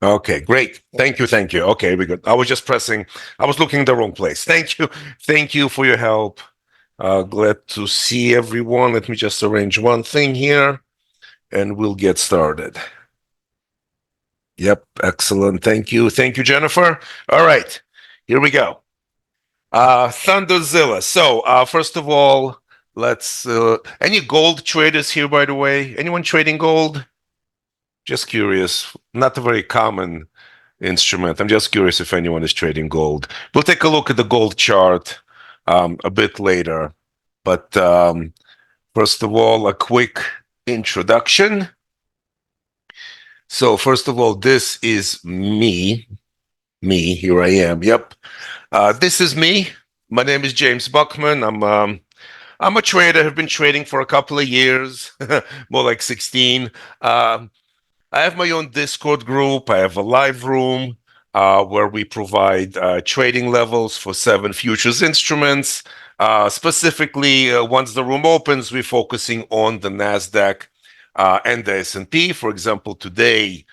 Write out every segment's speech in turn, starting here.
Okay, great. Thank you. Thank you. Okay, we good. I was looking in the wrong place. Thank you. Thank you for your help. Glad to see everyone. Let me just arrange one thing here and we'll get started. Yep, excellent. Thank you. Thank you, Jennifer. All right, here we go. ThunderZilla. So, first of all, any gold traders here, by the way? Anyone trading gold? Just curious. Not a very common instrument. I'm just curious if anyone is trading gold. We'll take a look at the gold chart a bit later. But first of all, a quick introduction. So, first of all, this is me. Me, here I am. Yep. This is me. My name is James Buchman. I'm a trader. I've been trading for a couple of years, more like 16. I have my own Discord group. I have a live room where we provide trading levels for 7 futures instruments. Specifically, once the room opens, we're focusing on the Nasdaq and the S&P. For example, today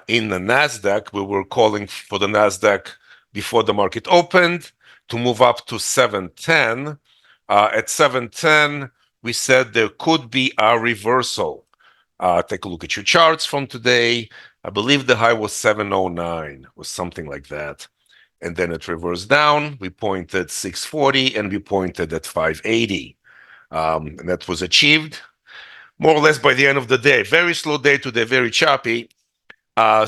in the Nasdaq, we were calling for the Nasdaq before the market opened to move up to 710. At 710, we said there could be a reversal. Take a look at your charts from today. I believe the high was 709 or something like that. And then it reversed down. We pointed 640 and we pointed at 580. And that was achieved more or less by the end of the day. Very slow day today, very choppy. Yeah.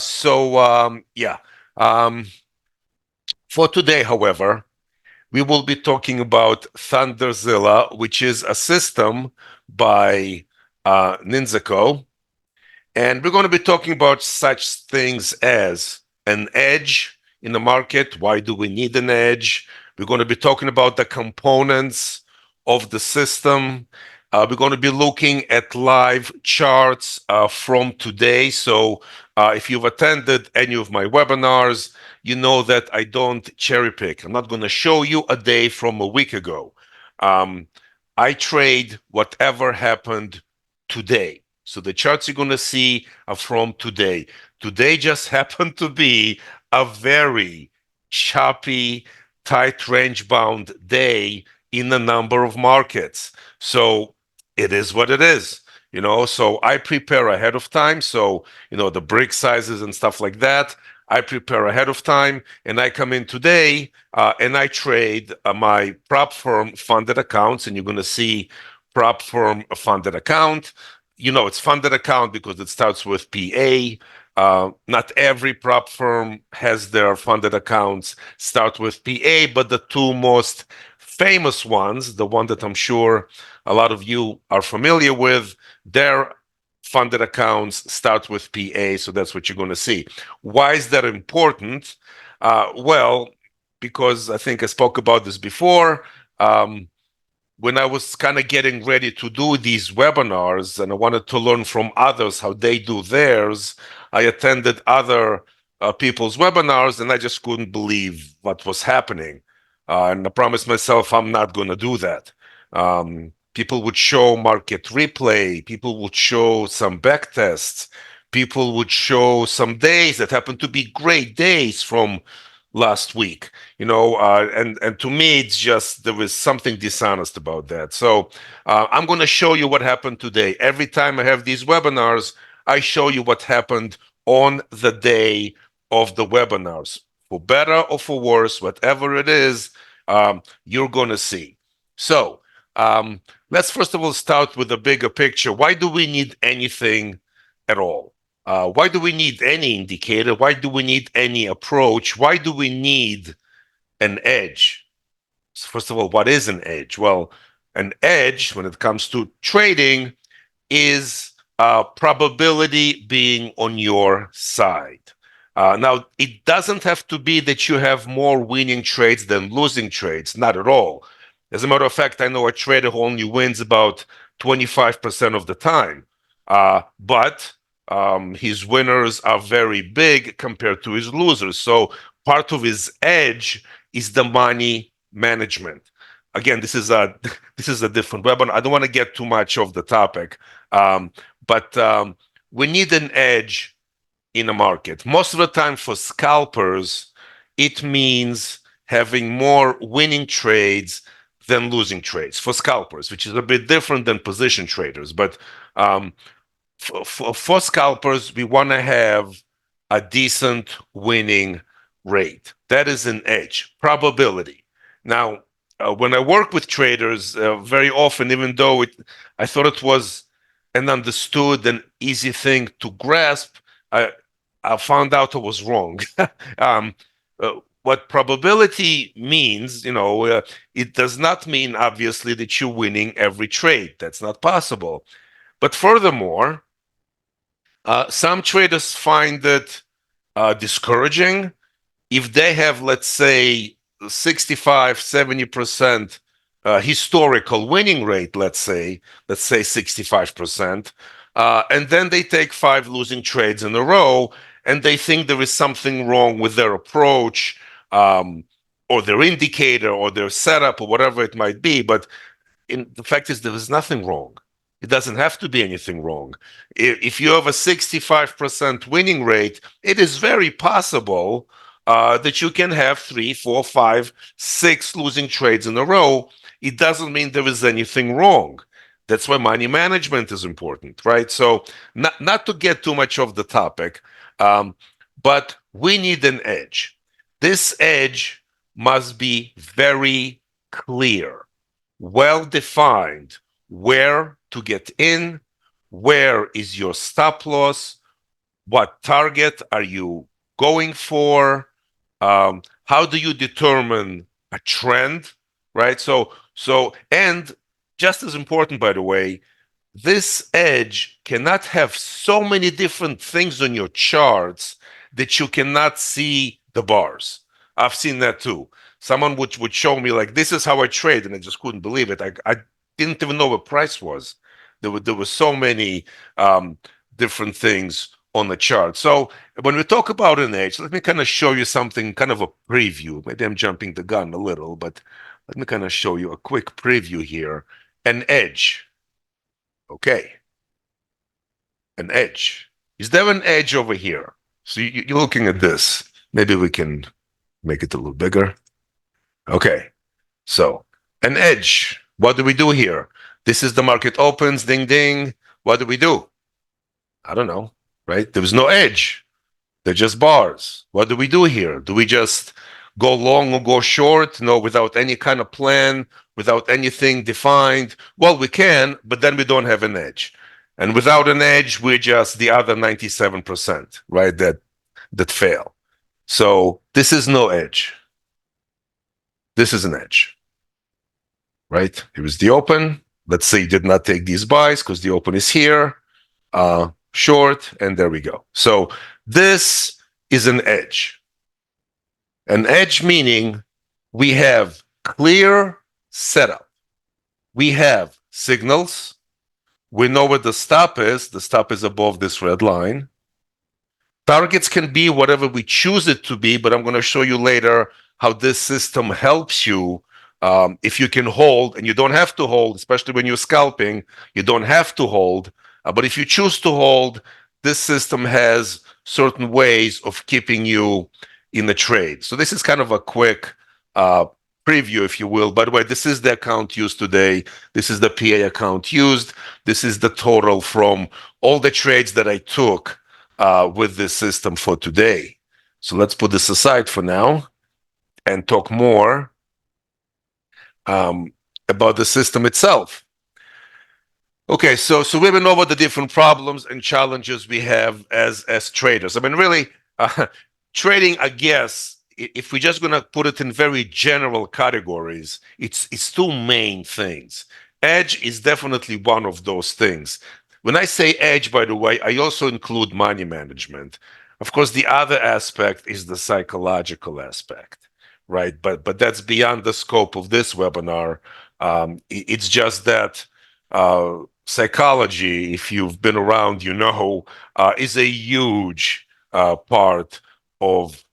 For today, however, we will be talking about ThunderZilla, which is a system by NINZA. And we're going to be talking about such things as an edge in the market. Why do we need an edge? We're going to be talking about the components of the system. We're going to be looking at live charts from today. So if you've attended any of my webinars, you know that I don't cherry pick. I'm not going to show you a day from a week ago. I trade whatever happened today. So the charts you're going to see are from today. Today just happened to be a very choppy, tight range bound day in a number of markets. So it is what it is, So I prepare ahead of time. So, the brick sizes and stuff like that, I prepare ahead of time and I come in today and I trade my prop firm funded accounts. And you're going to see prop firm funded account. It's funded account because it starts with PA. Not every prop firm has their funded accounts start with PA, but the two most famous ones, the one that I'm sure a lot of you are familiar with, their funded accounts start with PA, so that's what you're going to see. Why is that important? Well, because I think I spoke about this before. When I was kind of getting ready to do these webinars and I wanted to learn from others how they do theirs, I attended other people's webinars and I just couldn't believe what was happening. And I promised myself I'm not going to do that. People would show market replay, people would show some back tests, people would show some days that happened to be great days from last week, and to me it's just there was something dishonest about that. So I'm going to show you what happened today. Every time I have these webinars, I show you what happened on the day of the webinars, for better or for worse, whatever it is, you're going to see. So let's first of all start with the bigger picture. Why do we need anything at all? Why do we need any indicator? Why do we need any approach? Why do we need an edge? So first of all, what is an edge? Well, an edge, when it comes to trading, is probability being on your side. Now, it doesn't have to be that you have more winning trades than losing trades, not at all. As a matter of fact, I know a trader who only wins about 25% of the time, but his winners are very big compared to his losers. So part of his edge is the money management. Again, this is a this is a different webinar. I don't want to get too much off the topic, but we need an edge in a market. Most of the time for scalpers, it means having more winning trades than losing trades for scalpers, which is a bit different than position traders. But um, for scalpers, we want to have a decent winning rate. That is an edge, probability. Now, when I work with traders, very often, even though I thought it was an understood and easy thing to grasp, I, I found out I was wrong. um, what probability means, it does not mean obviously that you're winning every trade. That's not possible. But furthermore, some traders find it discouraging if they have, let's say, 65, 70% historical winning rate, let's say 65%, and then they take 5 losing trades in a row, and they think there is something wrong with their approach, or their indicator, or their setup, or whatever it might be. But the fact is, there is nothing wrong. It doesn't have to be anything wrong. If you have a 65% winning rate, it is very possible that you can have 3, 4, 5, 6 losing trades in a row. It doesn't mean there is anything wrong. That's why money management is important, right? So, not to get too much off the topic, but we need an edge. This edge must be very clear, well defined, where to get in, where is your stop loss, what target are you going for, how do you determine a trend, right? And just as important, by the way, this edge cannot have so many different things on your charts that you cannot see the bars. I've seen that too. Someone would show me like, this is how I trade, and I just couldn't believe it. I didn't even know what price was. There were so many different things on the chart. So when we talk about an edge, let me kind of show you something, kind of a preview. Maybe I'm jumping the gun a little, but let me kind of show you a quick preview here. An edge. Okay. An edge. Is there an edge over here? So you're looking at this. Maybe we can make it a little bigger. Okay. So an edge. What do we do here? This is the market opens, ding, ding. What do we do? I don't know, right? There's no edge. They're just bars. What do we do here? Do we just go long or go short? No, without any kind of plan, without anything defined. Well, we can, but then we don't have an edge. And without an edge, we're just the other 97%, right? That fail. So this is no edge. This is an edge, right? Here is the open. Let's say you did not take these buys because the open is here, short, and there we go. So this is an edge. An edge meaning we have clear setup. We have signals. We know where the stop is. The stop is above this red line. Targets can be whatever we choose it to be, but I'm going to show you later how this system helps you. If you can hold, and you don't have to hold, especially when you're scalping, you don't have to hold. But if you choose to hold, this system has certain ways of keeping you in the trade. So this is kind of a quick preview, if you will. By the way, this is the account used today. This is the PA account used. This is the total from all the trades that I took with this system for today. So let's put this aside for now and talk more about the system itself. Okay, so we've been over the different problems and challenges we have as traders. I mean, really, trading, I guess, if we're just going to put it in very general categories, it's two main things. Edge is definitely one of those things. When I say edge, by the way, I also include money management. Of course, the other aspect is the psychological aspect, right? But that's beyond the scope of this webinar. It's just that psychology, if you've been around, is a huge part of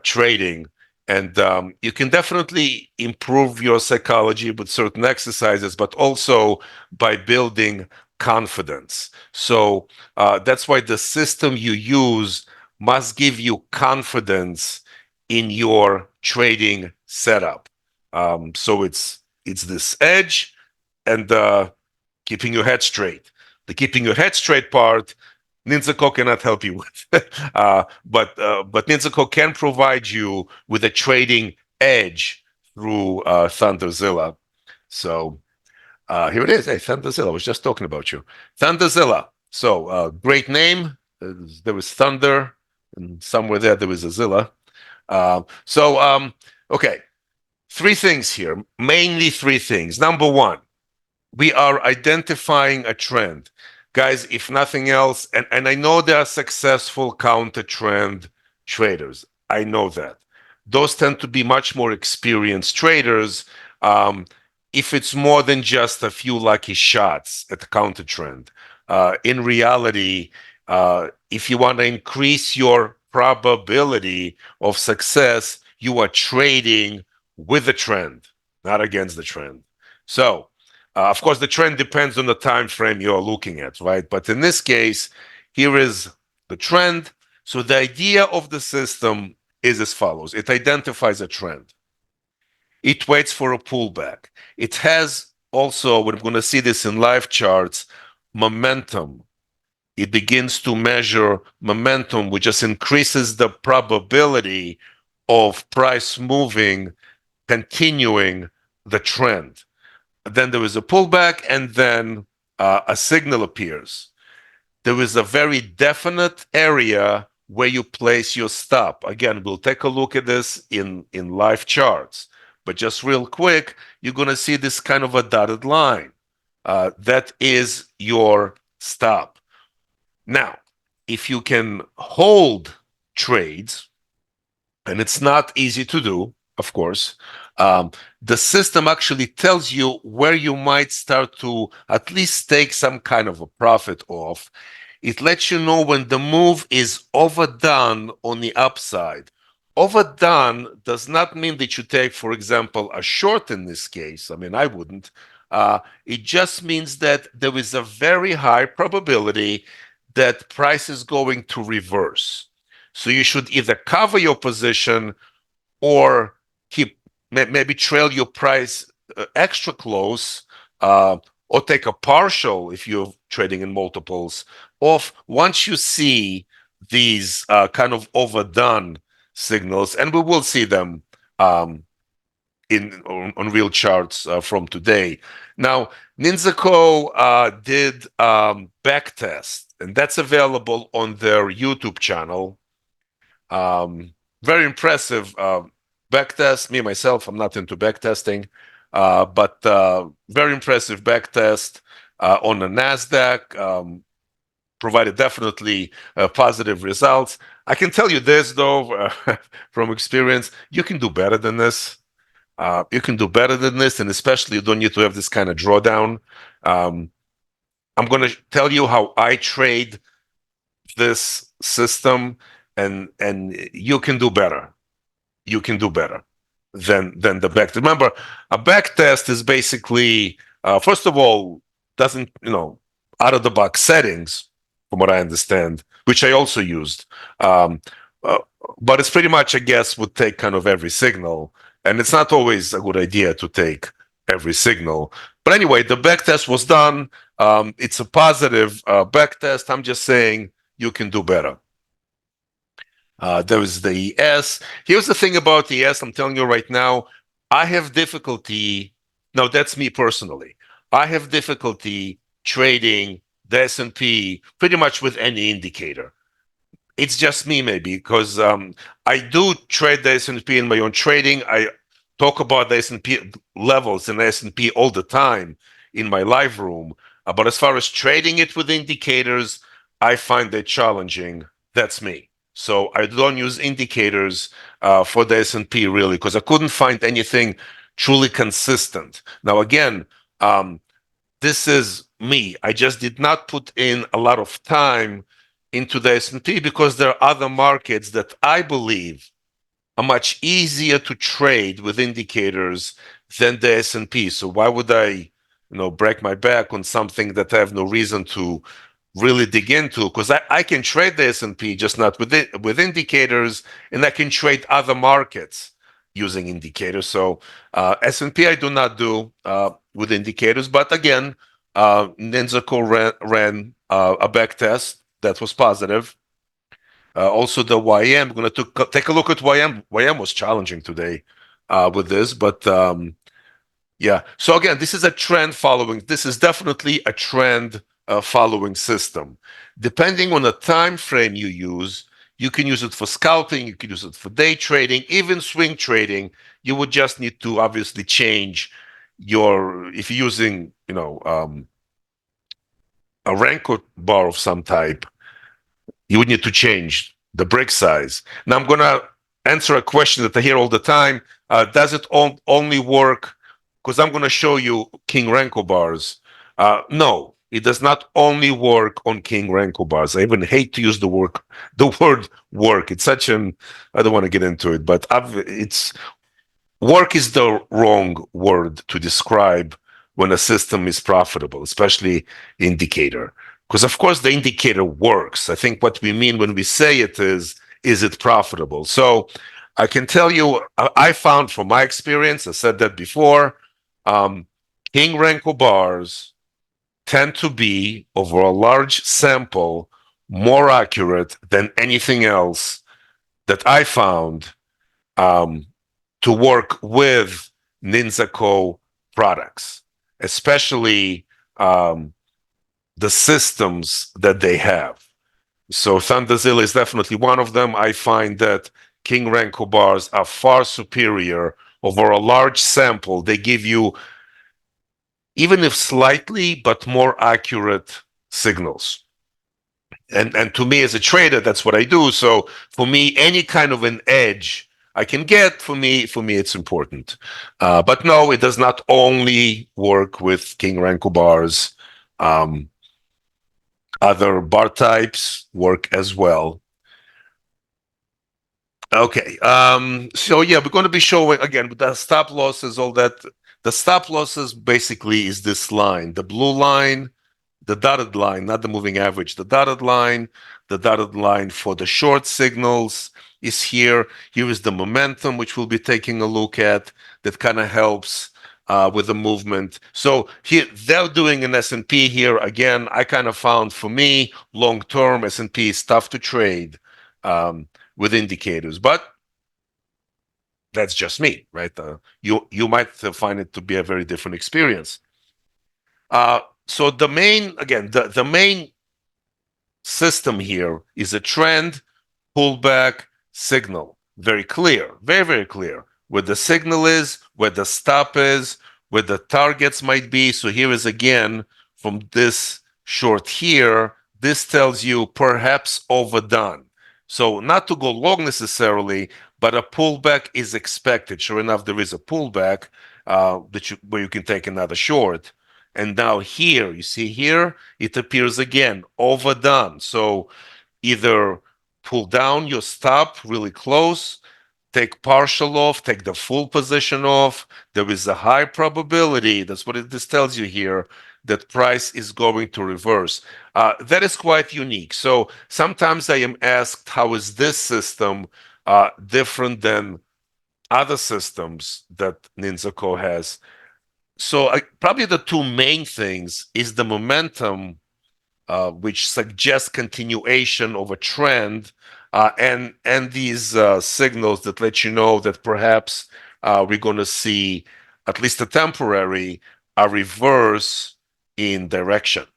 trading. And you can definitely improve your psychology with certain exercises, but also by building confidence. So that's why the system you use must give you confidence in your trading setup. So it's this edge and keeping your head straight. The keeping your head straight part, ninjaco cannot help you with, but ninjaco can provide you with a trading edge through ThunderZilla. So here it is. Hey, ThunderZilla. I was just talking about you. ThunderZilla. So great name. There was thunder, and somewhere there was a Zilla. Okay, three things here. Mainly three things. Number one, we are identifying a trend. Guys, if nothing else, and I know there are successful counter trend traders. I know that. Those tend to be much more experienced traders. If it's more than just a few lucky shots at the counter trend, in reality, if you want to increase your probability of success, you are trading with the trend, not against the trend. So, of course, the trend depends on the time frame you're looking at, right? But in this case, here is the trend. So the idea of the system is as follows. It identifies a trend. It waits for a pullback. It has also, we're going to see this in live charts, momentum. It begins to measure momentum, which just increases the probability of price moving, continuing the trend. Then there is a pullback, and then a signal appears. There is a very definite area where you place your stop. Again, we'll take a look at this in live charts. But just real quick, you're going to see this kind of a dotted line. That is your stop. Now, if you can hold trades, and it's not easy to do, of course, the system actually tells you where you might start to at least take some kind of a profit off. It lets you know when the move is overdone on the upside. Overdone does not mean that you take, for example, a short in this case. I mean, I wouldn't. It just means that there is a very high probability that price is going to reverse. So you should either cover your position or keep maybe trail your price extra close, or take a partial if you're trading in multiples off once you see these kind of overdone signals, and we will see them on real charts from today. Now, ninjaco did back test, and that's available on their YouTube channel. Very impressive back test. Me myself, I'm not into back testing, but very impressive back test on the Nasdaq. Provided definitely positive results. I can tell you this though, from experience, you can do better than this. You can do better than this, and especially you don't need to have this kind of drawdown. I'm going to tell you how I trade this system, and you can do better. You can do better than the back test. Remember, a back test is basically, first of all, doesn't, out of the box settings, from what I understand, which I also used. But it's pretty much, I guess, would take kind of every signal. And it's not always a good idea to take every signal. But anyway, the back test was done. It's a positive back test. I'm just saying you can do better. There is the ES. Here's the thing about the ES. I'm telling you right now, I have difficulty. Now, that's me personally. I have difficulty trading the S&P pretty much with any indicator. It's just me, maybe, because I do trade the S&P in my own trading. I talk about the S&P levels in the S&P all the time in my live room. But as far as trading it with indicators, I find it challenging. That's me. So I don't use indicators for the S&P really, because I couldn't find anything truly consistent. Now, again, this is me. I just did not put in a lot of time into the S&P because there are other markets that I believe are much easier to trade with indicators than the S&P. So why would I, break my back on something that I have no reason to really dig into, because I can trade the S&P, just not with indicators, and I can trade other markets using indicators. So S&P I do not do with indicators, but again, NINZA ran a back test that was positive. Also, the YM, we're going to take a look at YM. YM was challenging today with this, but yeah. So again, this is a trend following. This is definitely a trend following system. Depending on the time frame you use, you can use it for scalping, you can use it for day trading, even swing trading. You would just need to obviously change if you're using, a Renko bar of some type, you would need to change the brick size. Now I'm going to answer a question that I hear all the time. Does it only work? Because I'm going to show you King Renko bars. No, it does not only work on King Renko bars. I even hate to use the word work. It's such an, I don't want to get into it, but it's work is the wrong word to describe when a system is profitable, especially indicator. Because of course the indicator works. I think what we mean when we say it is it profitable? So I can tell you, I found from my experience, I said that before, King Renko bars tend to be, over a large sample, more accurate than anything else that I found to work with NINZA products, especially the systems that they have. So ThunderZilla is definitely one of them. I find that King Renko bars are far superior over a large sample. They give you, even if slightly, but more accurate signals. And to me as a trader, that's what I do. So for me, any kind of an edge I can get, for me it's important. But no, it does not only work with King Renko bars. Other bar types work as well. Okay. So yeah, we're going to be showing again with the stop losses, all that. The stop losses basically is this line, the blue line, the dotted line, not the moving average, the dotted line for the short signals is here. Here is the momentum, which we'll be taking a look at, that kind of helps with the movement. So here they're doing an S&P here. Again, I kind of found, for me, long-term S&P is tough to trade with indicators, but that's just me, right? You might find it to be a very different experience. So the main system here is a trend pullback signal. Very clear, very, very clear. Where the signal is, where the stop is, where the targets might be. So here is again, from this short here, this tells you perhaps overdone. So not to go long necessarily, but a pullback is expected. Sure enough, there is a pullback where you can take another short. And now here, you see here, it appears again, overdone. So either pull down your stop really close, take partial off, take the full position off. There is a high probability, that's what this tells you here, that price is going to reverse. That is quite unique. So sometimes I am asked, how is this system different than other systems that NINZA has? So probably the two main things is the momentum, which suggests continuation of a trend, and these signals that let you know that perhaps we're going to see at least a temporary reverse in direction.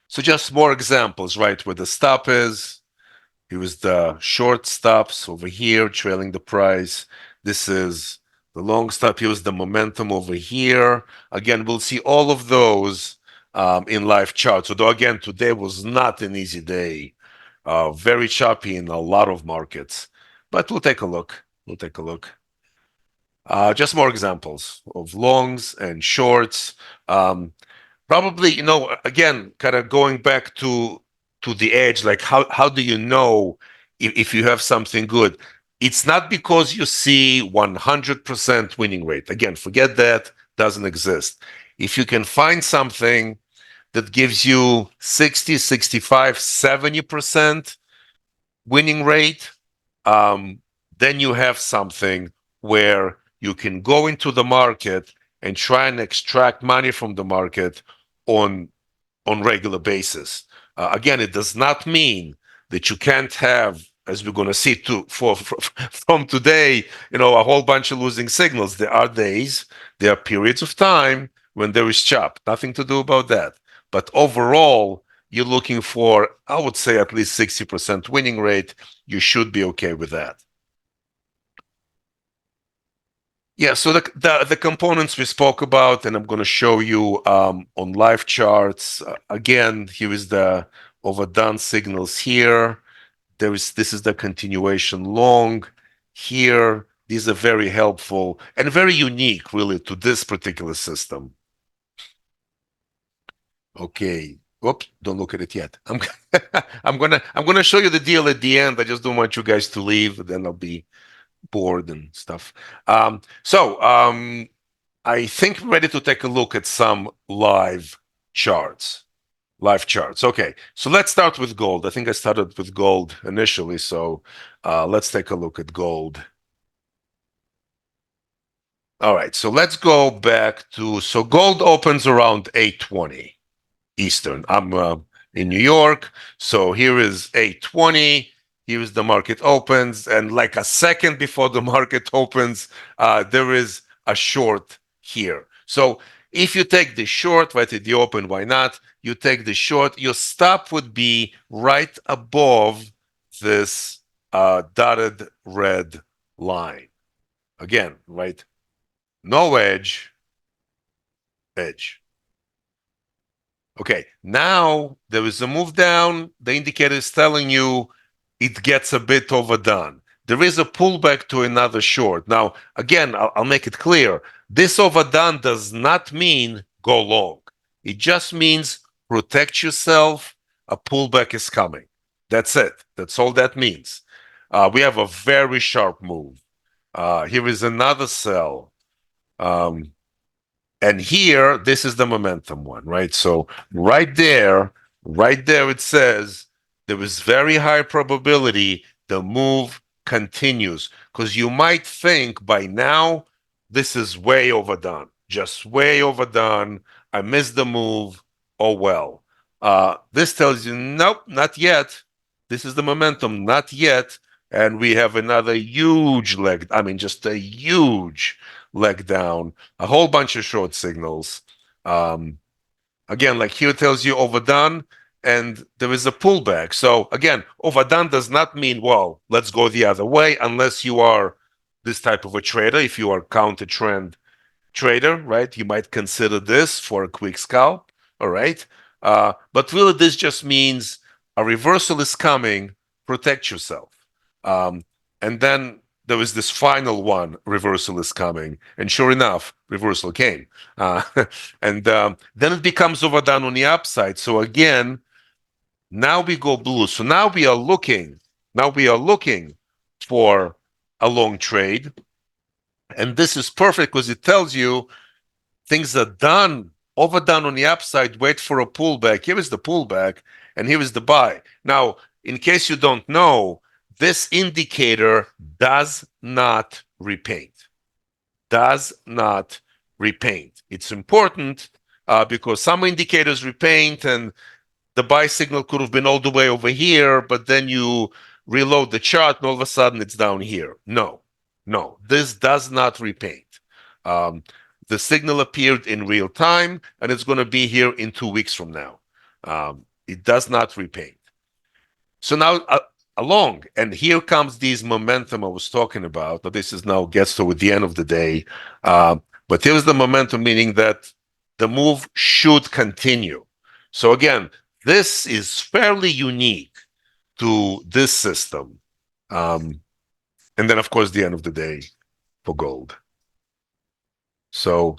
So just more examples, right? Where the stop is. Here is the short stops over here, trailing the price. This is the long stop. Here's the momentum over here. Again, we'll see all of those in live charts. Although again, today was not an easy day. Very choppy in a lot of markets. But we'll take a look. We'll take a look. Just more examples of longs and shorts. Probably, again, kind of going back to the edge, like how do you know if you have something good? It's not because you see 100% winning rate. Again, forget that, doesn't exist. If you can find something that gives you 60, 65, 70% winning rate, then you have something where you can go into the market and try and extract money from the market on regular basis. Again, it does not mean that you can't have, as we're going to see from today, a whole bunch of losing signals. There are days, there are periods of time when there is chop. Nothing to do about that. But overall, you're looking for, I would say, at least 60% winning rate. You should be okay with that. Yeah, so the components we spoke about, and I'm going to show you on live charts. Again, here is the overdone signals here. This is the continuation long here. These are very helpful and very unique, really, to this particular system. Okay. Oops, don't look at it yet. I'm gonna show you the deal at the end. I just don't want you guys to leave, then I'll be board and stuff. I think we're ready to take a look at some live charts. Live charts. Okay, so let's start with gold. I think I started with gold initially, so let's take a look at gold. All right, so let's go back to, so gold opens around 8:20 Eastern. I'm in New York, so here is 8:20. Here is the market opens, and like a second before the market opens, there is a short here. So if you take the short right at the open, why not? You take the short, your stop would be right above this dotted red line. Again, right? No edge, edge. Okay, now there is a move down. The indicator is telling you it gets a bit overdone. There is a pullback to another short. Now, again, I'll make it clear. This overdone does not mean go long. It just means protect yourself. A pullback is coming. That's it. That's all that means. We have a very sharp move. Here is another sell. And here, this is the momentum one, right? So right there, it says there is very high probability the move continues, because you might think by now this is way overdone, just way overdone. I missed the move. Oh well. This tells you nope, not yet. This is the momentum, not yet. And we have another huge leg. I mean, just a huge leg down, a whole bunch of short signals. Again, like here tells you overdone, and there is a pullback. So again, overdone does not mean, well, let's go the other way, unless you are this type of a trader. If you are counter trend trader, right, you might consider this for a quick scalp. All right. But really, this just means a reversal is coming, protect yourself. And then there was this final one, reversal is coming. And sure enough, reversal came. And then it becomes overdone on the upside. So again, now we go blue. So now we are looking for a long trade. And this is perfect because it tells you things are done, overdone on the upside, wait for a pullback. Here is the pullback, and here is the buy. Now, in case you don't know, this indicator does not repaint. Does not repaint. It's important because some indicators repaint and the buy signal could have been all the way over here, but then you reload the chart and all of a sudden it's down here. No, this does not repaint. The signal appeared in real time and it's going to be here in 2 weeks from now. It does not repaint. So now along, and here comes these momentum I was talking about. But this is now gets toward the end of the day. But here's the momentum, meaning that the move should continue. So again, this is fairly unique to this system. And then, of course, the end of the day for gold. So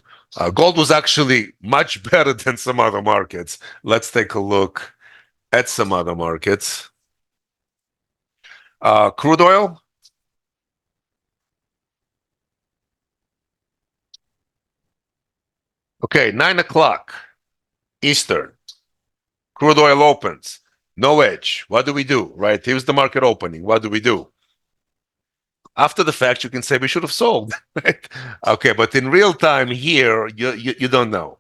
gold was actually much better than some other markets. Let's take a look at some other markets. Crude oil. Okay, 9 o'clock Eastern. Crude oil opens, no edge. What do we do, right? Here's the market opening. What do we do? After the fact, you can say we should have sold, right? Okay, but in real time here, you don't know.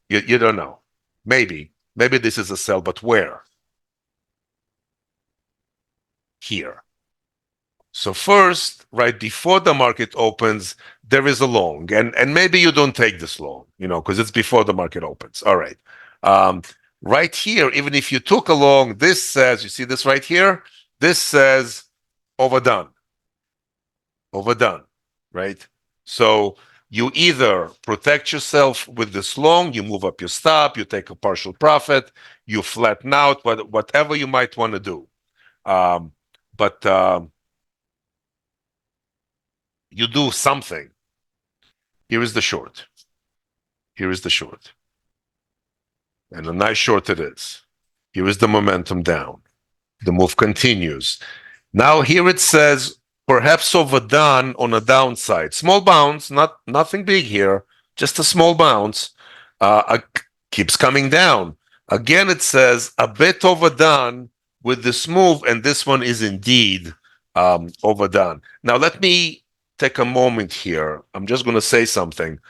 You don't know. Maybe this is a sell, but where? Here. So first, right before the market opens, there is a long, and maybe you don't take this long, because it's before the market opens. All right. Um, right here, even if you took a long, this says, you see this right here? This says overdone, right? So you either protect yourself with this long, you move up your stop, you take a partial profit, you flatten out, whatever you might want to do. But you do something. Here is the short. Here is the short. And a nice short it is. Here is the momentum down. The move continues. Now here it says perhaps overdone on a downside. Small bounce, nothing big here, just a small bounce. Keeps coming down. Again, it says a bit overdone with this move, and this one is indeed overdone. Now let me take a moment here. I'm just going to say something.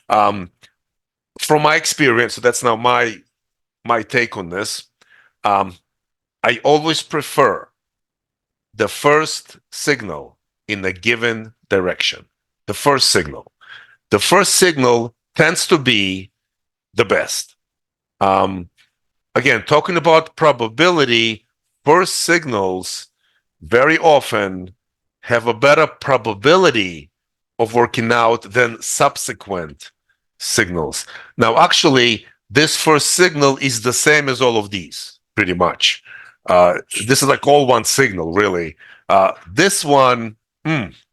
From my experience, so that's now my take on this. I always prefer the first signal in a given direction. The first signal tends to be the best. Again, talking about probability, first signals very often have a better probability of working out than subsequent signals. Now, actually, this first signal is the same as all of these, pretty much. This is like all one signal, really. This one,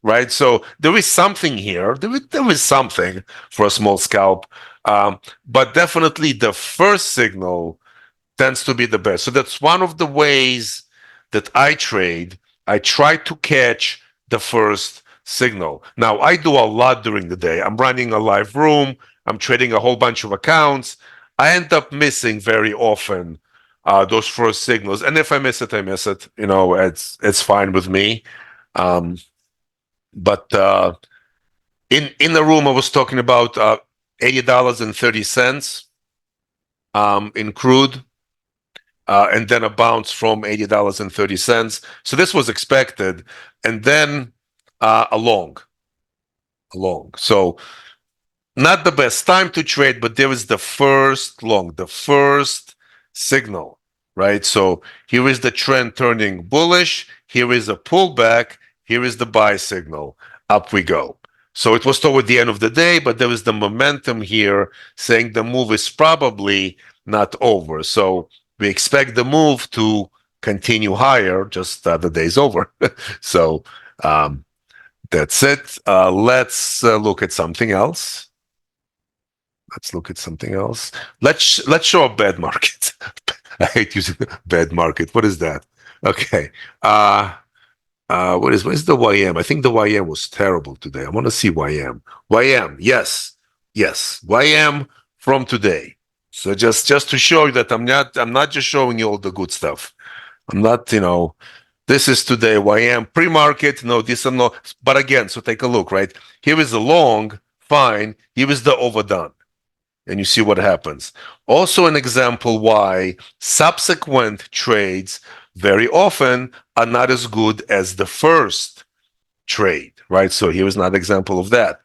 right? So there is something here. There is something for a small scalp, but definitely the first signal tends to be the best. So that's one of the ways that I trade. I try to catch the first signal. Now, I do a lot during the day. I'm running a live room. I'm trading a whole bunch of accounts. I end up missing very often those first signals. And if I miss it, I miss it. It's fine with me. But in the room, I was talking about $80.30 in crude. And then a bounce from $80.30. So this was expected. And then a long. So not the best time to trade, but there is the first long, the first signal, right? So here is the trend turning bullish. Here is a pullback. Here is the buy signal. Up we go. So it was toward the end of the day, but there is the momentum here saying the move is probably not over. So we expect the move to continue higher, just the day's over. So that's it. Let's look at something else. Let's show a bad market. I hate using bad market. What is that? Okay. What is the YM? I think the YM was terrible today. I want to see YM. YM, yes. YM from today. So just to show you that I'm not just showing you all the good stuff. I'm not, this is today YM pre-market. No, this and no. But again, so take a look, right? Here is the long, fine. Here is the overdone. And you see what happens. Also an example why subsequent trades very often are not as good as the first trade, right? So here is another example of that.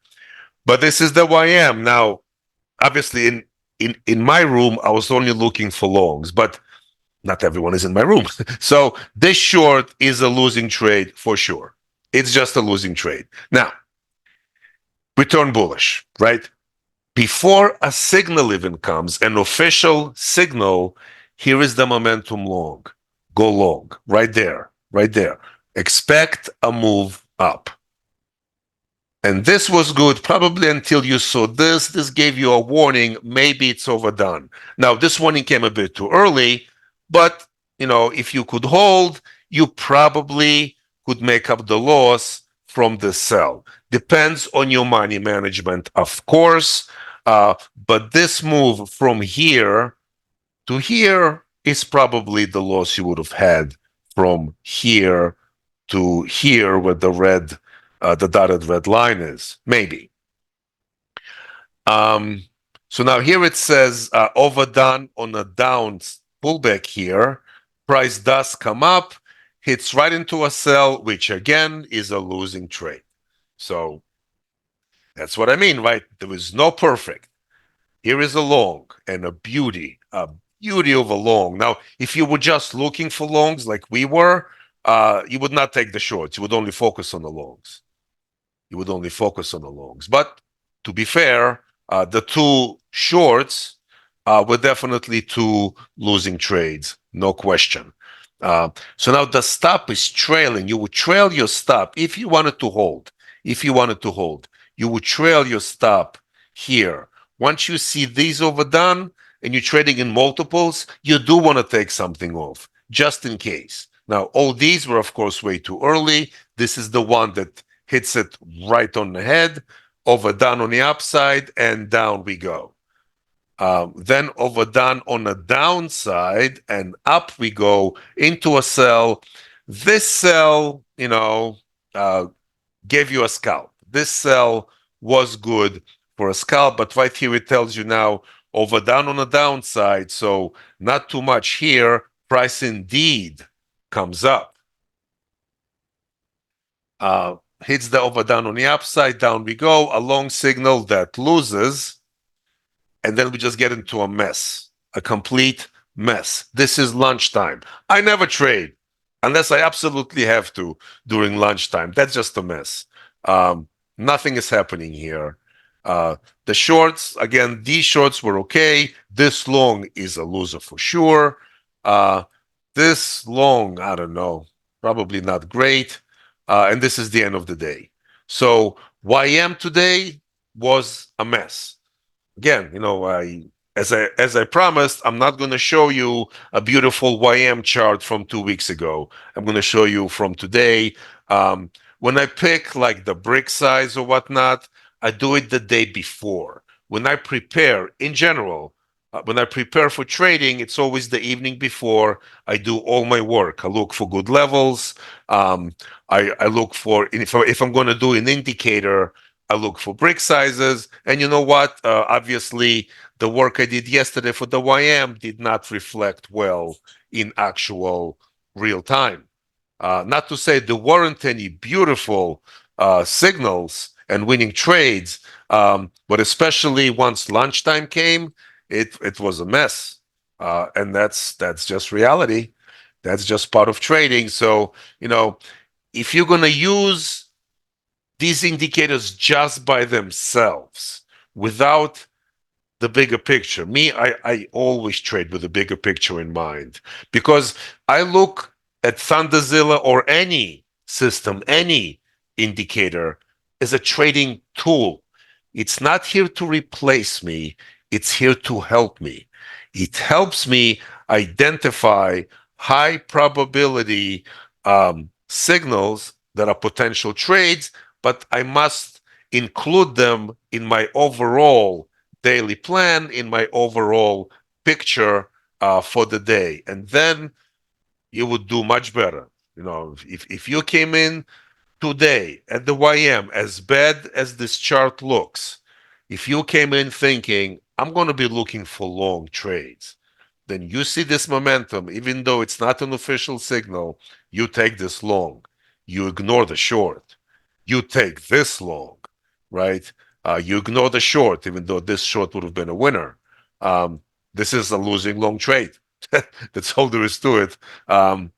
But this is the YM. Now, obviously in my room, I was only looking for longs, but not everyone is in my room. So this short is a losing trade for sure. It's just a losing trade. Now, return bullish, right? Before a signal even comes, an official signal, here is the momentum long. Go long, right there. Expect a move up. And this was good probably until you saw this. This gave you a warning. Maybe it's overdone. Now, this warning came a bit too early, but, if you could hold, you probably could make up the loss from the sell. Depends on your money management, of course. But this move from here to here, is probably the loss you would have had from here to here where the dotted red line is, maybe. So now here it says overdone on a down pullback here. Price does come up, hits right into a sell, which again is a losing trade. So that's what I mean, right? There is no perfect. Here is a long and a beauty of a long. Now, if you were just looking for longs like we were, you would not take the shorts. You would only focus on the longs. You would only focus on the longs. But to be fair, the two shorts were definitely two losing trades, no question. So now the stop is trailing. You would trail your stop if you wanted to hold. If you wanted to hold, you would trail your stop here. Once you see these overdone and you're trading in multiples, you do want to take something off just in case. Now, all these were, of course, way too early. This is the one that hits it right on the head, overdone on the upside, and down we go. Then overdone on the downside, and up we go into a sell. This sell, gave you a scalp. This sell was good for a scalp, but right here it tells you now overdone on the downside, so not too much here. Price indeed comes up. Hits the overdone on the upside, down we go, a long signal that loses, and then we just get into a mess, a complete mess. This is lunchtime. I never trade unless I absolutely have to during lunchtime. That's just a mess. Nothing is happening here. The shorts, again, these shorts were okay. This long is a loser for sure. This long, I don't know, probably not great. And this is the end of the day. So YM today was a mess. Again, as I promised, I'm not going to show you a beautiful YM chart from 2 weeks ago. I'm going to show you from today. When I pick like the brick size or whatnot, I do it the day before. When I prepare, in general, when I prepare for trading, it's always the evening before. I do all my work. I look for good levels. I look for, if I'm going to do an indicator, I look for brick sizes. And you know what? Obviously, the work I did yesterday for the YM did not reflect well in actual real time. Not to say there weren't any beautiful signals and winning trades, but especially once lunchtime came, it was a mess, and that's just reality. That's just part of trading. So if you're going to use these indicators just by themselves without the bigger picture. I always trade with the bigger picture in mind because I look at ThunderZilla or any system, any indicator as a trading tool. It's not here to replace me. It's here to help me. It helps me identify high probability signals that are potential trades, but I must include them in my overall daily plan, in my overall picture for the day. And then you would do much better. If you came in today at the YM, as bad as this chart looks, if you came in thinking, I'm going to be looking for long trades, then you see this momentum, even though it's not an official signal, you take this long. You ignore the short. You take this long, right? You ignore the short, even though this short would have been a winner. This is a losing long trade. That's all there is to it. And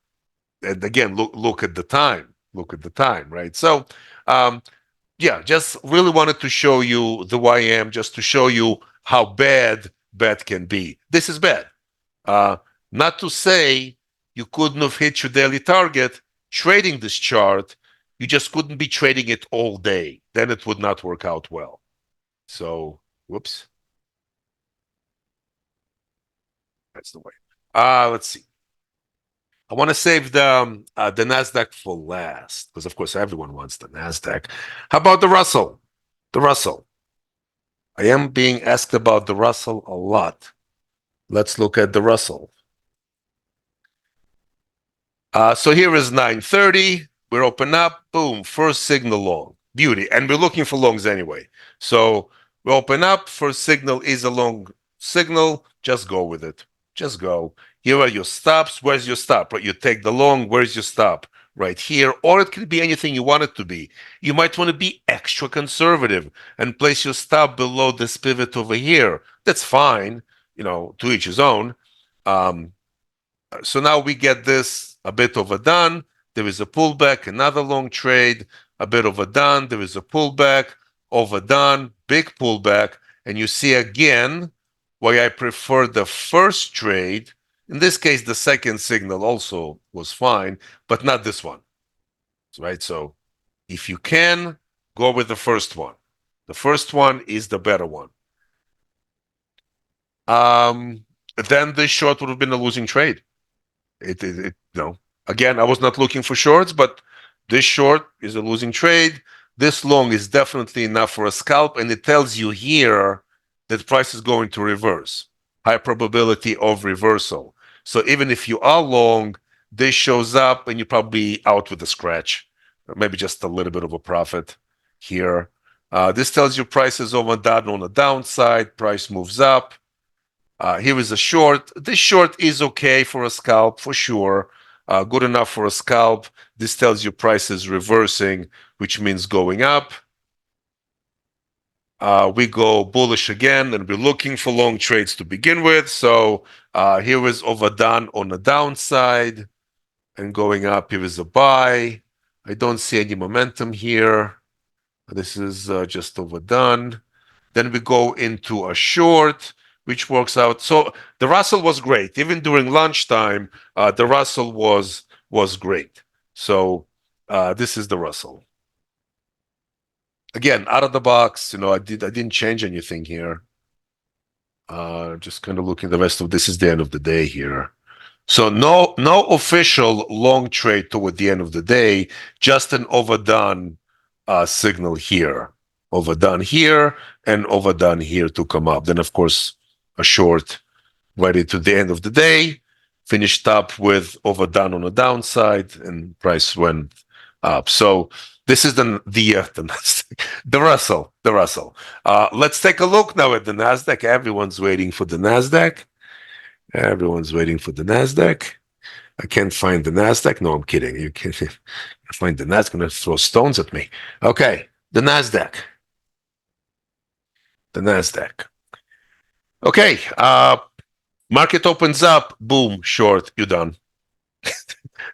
again, look at the time. Look at the time, right? So, yeah, just really wanted to show you the YM, just to show you how bad can be. This is bad. Not to say you couldn't have hit your daily target trading this chart. You just couldn't be trading it all day. Then it would not work out well. So, whoops. That's the way. Let's see. I want to save the Nasdaq for last because, of course, everyone wants the Nasdaq. How about the Russell? The Russell. I am being asked about the Russell a lot. Let's look at the Russell. So here is 9:30. We're open up. Boom. First signal long. Beauty. And we're looking for longs anyway. So we open up. First signal is a long signal. Just go with it. Just go. Here are your stops. Where's your stop? Right. You take the long. Where's your stop? Right here. Or it could be anything you want it to be. You might want to be extra conservative and place your stop below this pivot over here. That's fine. To each his own. So now we get this a bit overdone. There is a pullback, another long trade, a bit overdone. There is a pullback, overdone, big pullback. And you see again why I prefer the first trade. In this case, the second signal also was fine, but not this one. Right? So if you can, go with the first one. The first one is the better one. Then this short would have been a losing trade. Again, I was not looking for shorts, but this short is a losing trade. This long is definitely enough for a scalp, and it tells you here that price is going to reverse. High probability of reversal. So even if you are long, this shows up and you're probably out with a scratch, or maybe just a little bit of a profit here. This tells you price is overdone on the downside, price moves up. Here is a short. This short is okay for a scalp, for sure. Good enough for a scalp. This tells you price is reversing, which means going up. We go bullish again, and we're looking for long trades to begin with. So here is overdone on the downside, and going up, here is a buy. I don't see any momentum here. This is just overdone. Then we go into a short, which works out. So the Russell was great. Even during lunchtime, the Russell was great. So this is the Russell. Again, out of the box, I didn't change anything here. Just kind of looking the rest of this is the end of the day here. So no official long trade toward the end of the day, just an overdone signal here. Overdone here and overdone here to come up. Then, of course, a short right into the end of the day, finished up with overdone on the downside, and price went up. So this is the the Russell, the Russell. Let's take a look now at the Nasdaq. Everyone's waiting for the Nasdaq. Everyone's waiting for the Nasdaq. I can't find the Nasdaq. No, I'm kidding. You can't find the Nasdaq. Going to throw stones at me. Okay, the Nasdaq. The Nasdaq. Okay, market opens up. Boom, short. You're done.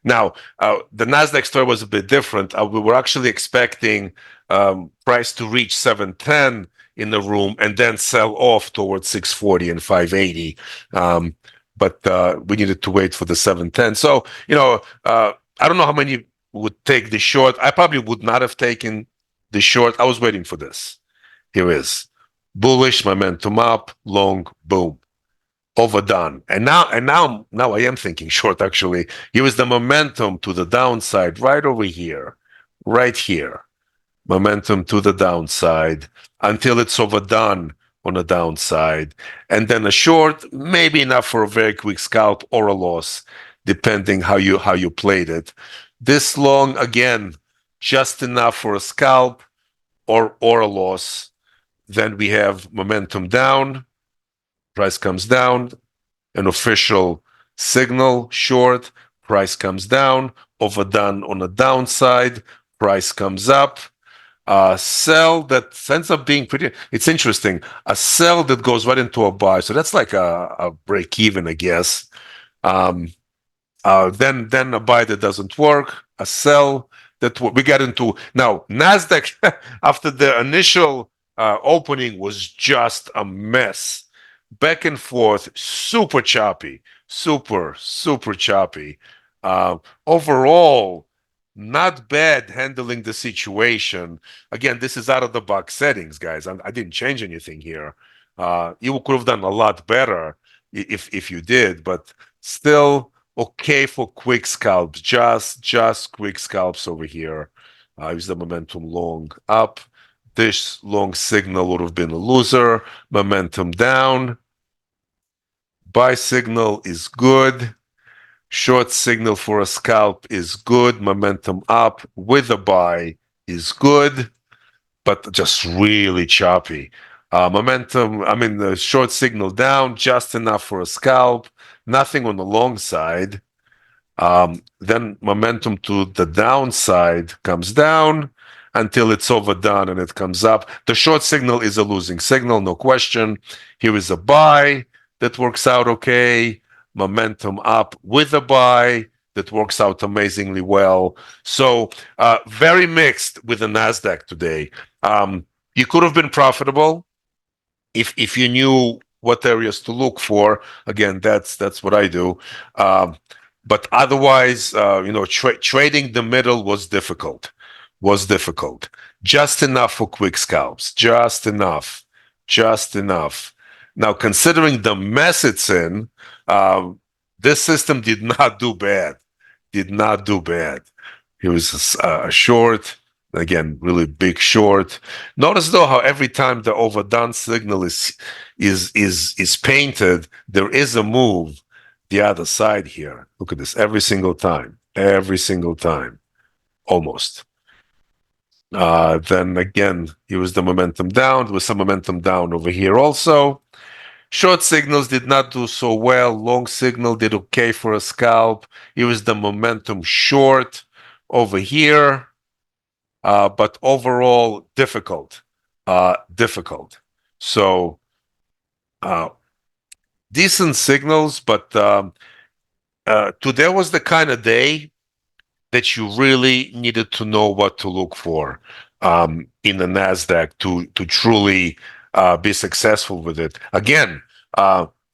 Now, the Nasdaq story was a bit different. We were actually expecting price to reach 710 in the room and then sell off towards 640 and 580. But we needed to wait for the 710. So, I don't know how many would take the short. I probably would not have taken the short. I was waiting for this. Here is bullish momentum up, long, boom, overdone. And now I am thinking short, actually. Here is the momentum to the downside right over here, right here. Momentum to the downside until it's overdone on the downside. And then a short, maybe enough for a very quick scalp or a loss, depending how you played it. This long, again, just enough for a scalp or a loss. Then we have momentum down, price comes down, an official signal short, price comes down, overdone on the downside, price comes up. Sell that ends up being pretty, it's interesting, a sell that goes right into a buy. So that's like a break even, I guess. Then a buy that doesn't work, a sell that we get into. Now, Nasdaq, after the initial opening was just a mess. Back and forth, super choppy, super choppy. Overall, not bad handling the situation. Again, this is out of the box settings, guys. I didn't change anything here. You could have done a lot better if you did, but still okay for quick scalps. Just quick scalps over here. Use the momentum long up. This long signal would have been a loser. Momentum down. Buy signal is good. Short signal for a scalp is good. Momentum up with a buy is good, but just really choppy. The short signal down, just enough for a scalp, nothing on the long side. Then momentum to the downside comes down until it's overdone and it comes up. The short signal is a losing signal, no question. Here is a buy that works out okay. Momentum up with a buy that works out amazingly well. So very mixed with the Nasdaq today. You could have been profitable if you knew what areas to look for. Again, that's what I do. But otherwise, trading the middle was difficult. Was difficult. Just enough for quick scalps. Just enough. Just enough. Now, considering the mess it's in, this system did not do bad. Did not do bad. It was a short, again, really big short. Notice though how every time the overdone signal is painted, there is a move the other side here. Look at this, every single time, almost. Then again, here was the momentum down. There was some momentum down over here also. Short signals did not do so well. Long signal did okay for a scalp. Here was the momentum short over here. But overall difficult. Difficult. So decent signals, but today was the kind of day that you really needed to know what to look for in the Nasdaq to truly be successful with it. Again,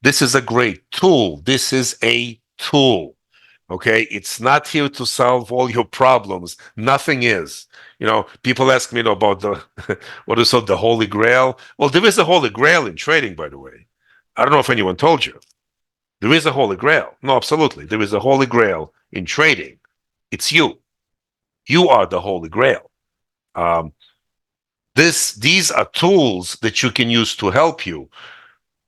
this is a great tool. This is a tool. Okay, it's not here to solve all your problems. Nothing is. People ask me about the what is called the Holy Grail. Well, there is a Holy Grail in trading, by the way. I don't know if anyone told you. There is a Holy Grail. No, absolutely. There is a Holy Grail in trading. It's you. You are the Holy Grail. These are tools that you can use to help you,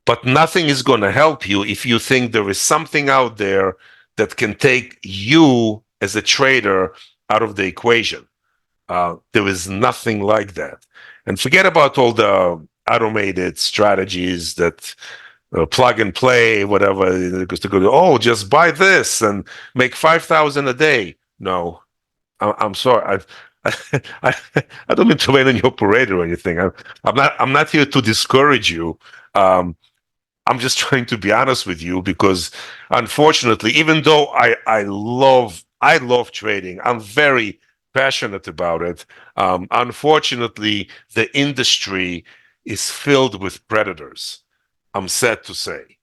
but nothing is going to help you if you think there is something out there that can take you as a trader out of the equation. There is nothing like that. And forget about all the automated strategies that plug and play, whatever. Because to go, oh, just buy this and make 5,000 a day. No, I'm sorry. I, I don't mean to rain on your parade or anything. I'm not here to discourage you. I'm just trying to be honest with you because, unfortunately, even though I love trading, I'm very passionate about it. Unfortunately, the industry is filled with predators. I'm sad to say.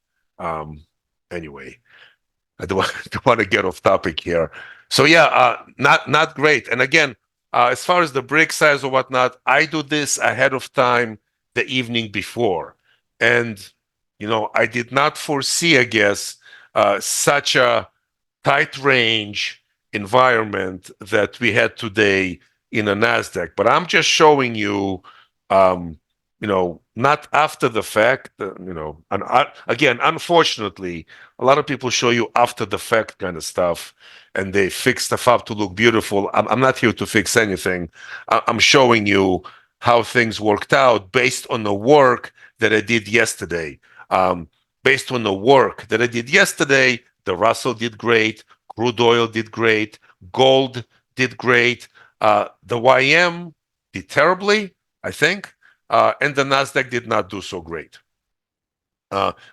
Anyway, I don't want to get off topic here. So yeah, not great. And again, as far as the brick size or whatnot, I do this ahead of time the evening before, and I did not foresee, I guess, such a tight range environment that we had today in a Nasdaq. But I'm just showing you, not after the fact. And again, unfortunately, a lot of people show you after the fact kind of stuff, and they fix stuff up to look beautiful. I'm not here to fix anything. I'm showing you how things worked out based on the work that I did yesterday. Based on the work that I did yesterday, the Russell did great, crude oil did great, gold did great, the YM did terribly, I think, and the Nasdaq did not do so great.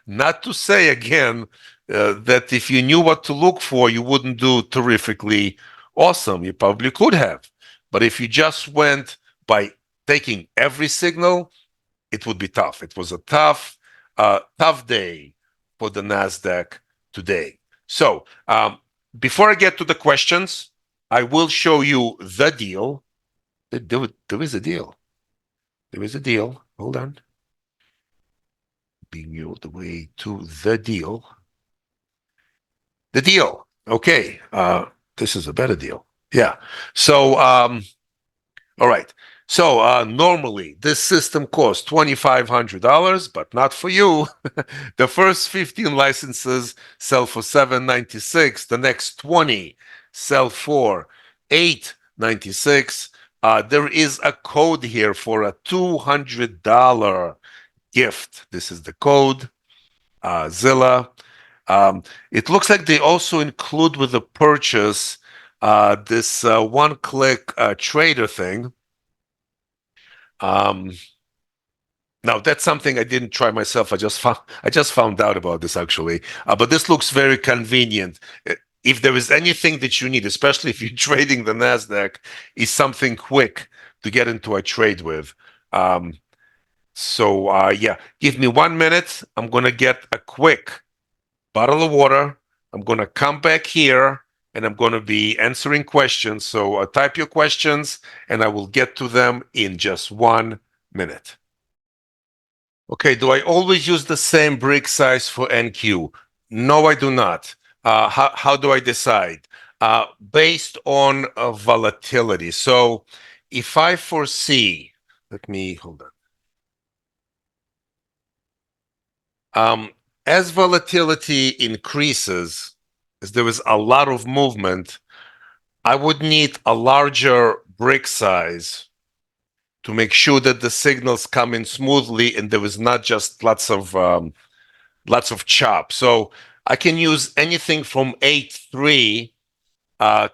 Not to say again that if you knew what to look for, you wouldn't do terrifically awesome. You probably could have, but if you just went by taking every signal, it would be tough. It was a tough day for the Nasdaq today. So before I get to the questions, I will show you the deal. There is a deal. There is a deal. Hold on. Being you the way to the deal. The deal. Okay. This is a better deal. Yeah. So, all right. So normally this system costs $2,500, but not for you. The first 15 licenses sell for $796. The next 20 sell for $896. There is a code here for a $200 gift. This is the code, Zilla. It looks like they also include with the purchase this one-click trader thing. Now that's something I didn't try myself. I just found out about this actually. But this looks very convenient. If there is anything that you need, especially if you're trading the Nasdaq, is something quick to get into a trade with. Yeah, give me 1 minute. I'm gonna get a quick bottle of water. I'm gonna come back here and I'm gonna be answering questions. So type your questions and I will get to them in just 1 minute. Okay, do I always use the same brick size for NQ? No, I do not. How do I decide? Based on volatility. So if I foresee, let me hold on. As volatility increases, as there is a lot of movement, I would need a larger brick size to make sure that the signals come in smoothly and there is not just lots of chop. So I can use anything from 8.3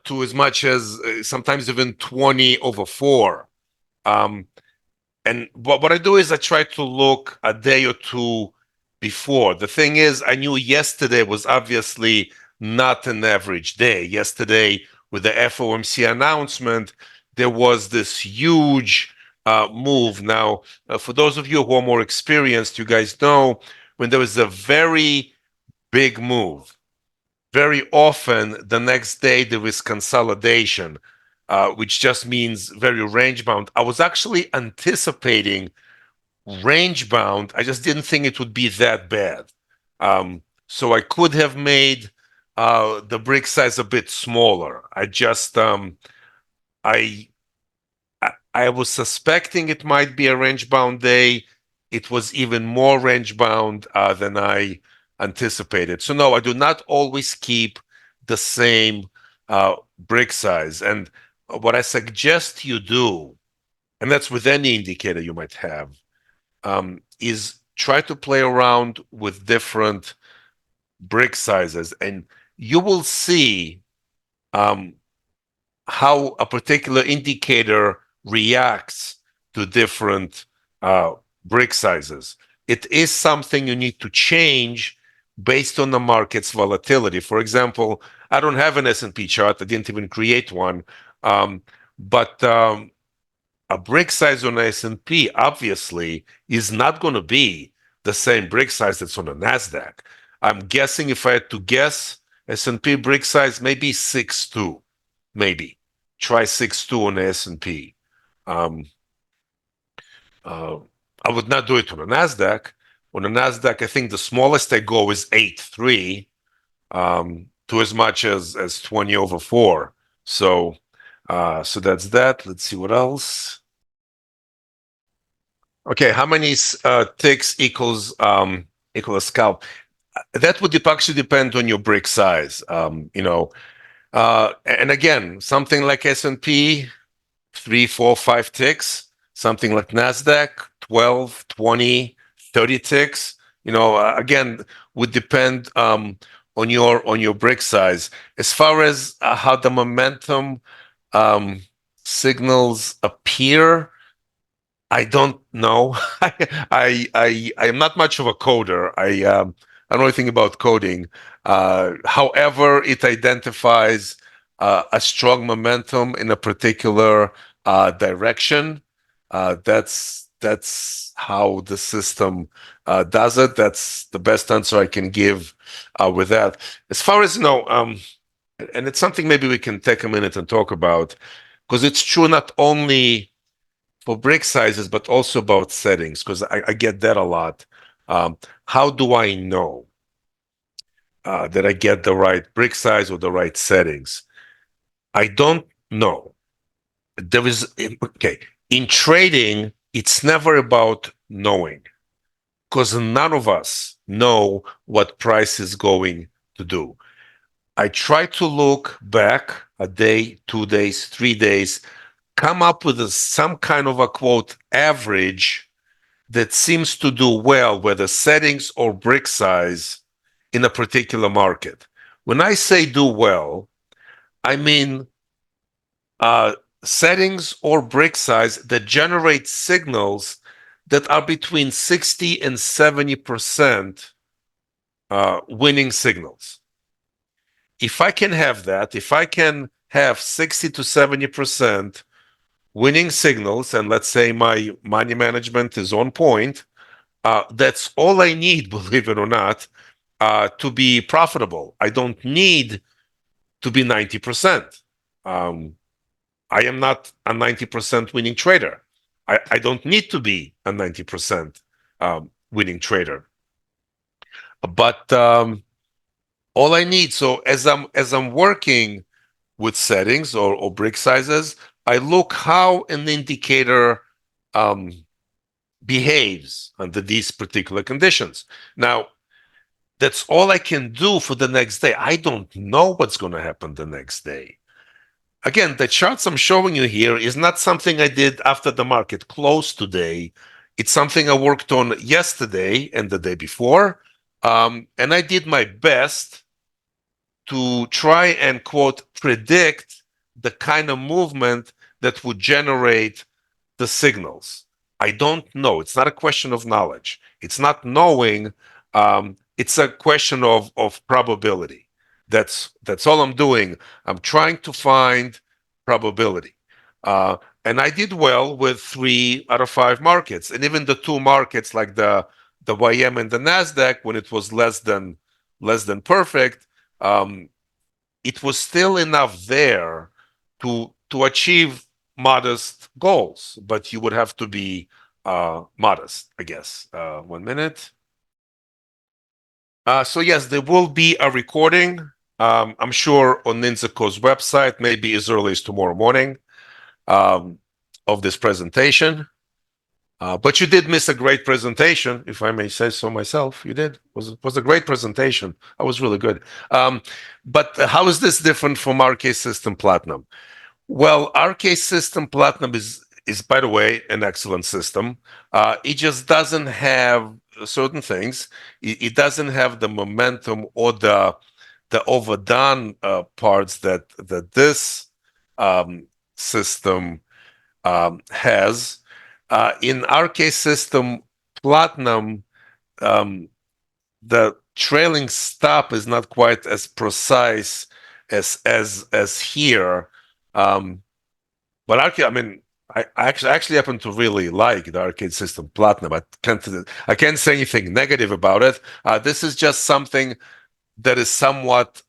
to as much as sometimes even 20/4. And what I do is I try to look a day or two before. The thing is, I knew yesterday was obviously not an average day. Yesterday, with the FOMC announcement, there was this huge move. Now, for those of you who are more experienced, you guys know when there is a very big move, very often the next day there is consolidation, which just means very range bound. I was actually anticipating range bound. I just didn't think it would be that bad. So I could have made the brick size a bit smaller. I was suspecting it might be a range bound day. It was even more range bound than I anticipated. So no, I do not always keep the same brick size. And what I suggest you do, and that's with any indicator you might have, is try to play around with different brick sizes, and you will see how a particular indicator reacts to different brick sizes. It is something you need to change based on the market's volatility. For example, I don't have an S&P chart. I didn't even create one. But a brick size on S&P obviously is not going to be the same brick size that's on a Nasdaq. I'm guessing, if I had to guess, S&P brick size maybe 6.2, maybe. Try 6.2 on the S&P. I would not do it on a Nasdaq. On a Nasdaq, I think the smallest I go is 8.3, to as much as 20/4. So that's that. Let's see what else. Okay, how many ticks equals a scalp? That would actually depend on your brick size. And again, something like S&P, 3, 4, 5 ticks. Something like Nasdaq, 12, 20, 30 ticks. Again, would depend on your brick size. As far as how the momentum signals appear, I don't know. I'm not much of a coder. I don't know anything about coding. However, it identifies a strong momentum in a particular direction. That's how the system does it. That's the best answer I can give with that. As far as and it's something maybe we can take a minute and talk about, because it's true not only for brick sizes, but also about settings, because I get that a lot. How do I know that I get the right brick size or the right settings? I don't know. Okay. In trading, it's never about knowing, because none of us know what price is going to do. I try to look back a day, 2 days, 3 days, come up with some kind of a quote average that seems to do well, whether settings or brick size in a particular market. When I say do well, I mean settings or brick size that generate signals that are between 60 and 70% winning signals. If I can have that, if I can have 60 to 70% winning signals, and let's say my money management is on point, that's all I need, believe it or not, to be profitable. I don't need to be 90%. Um, I am not a 90% winning trader. I don't need to be a 90% winning trader. But all I need, so as I'm working with settings or brick sizes, I look how an indicator um, behaves under these particular conditions. Now, that's all I can do for the next day. I don't know what's going to happen the next day. Again, the charts I'm showing you here is not something I did after the market closed today. It's something I worked on yesterday and the day before. And I did my best to try and, quote, predict the kind of movement that would generate the signals. I don't know. It's not a question of knowledge. It's not knowing. It's a question of probability. That's all I'm doing. I'm trying to find probability. And I did well with 3 out of 5 markets, and even the 2 markets like the YM and the Nasdaq, when it was less than perfect, um, it was still enough there to achieve modest goals, but you would have to be modest, I guess. 1 minute. So yes, there will be a recording. I'm sure on NINZA's website, maybe as early as tomorrow morning, of this presentation. But you did miss a great presentation, if I may say so myself. You did. It was a great presentation. That was really good. But how is this different from RK System Platinum? Well, RK System Platinum is by the way an excellent system. It just doesn't have certain things. It doesn't have the momentum or the overdone parts that this system has. In RK System Platinum, the trailing stop is not quite as precise as here. But I mean, I actually happen to really like the Arcade System Platinum. I can't say anything negative about it. This is just something that is somewhat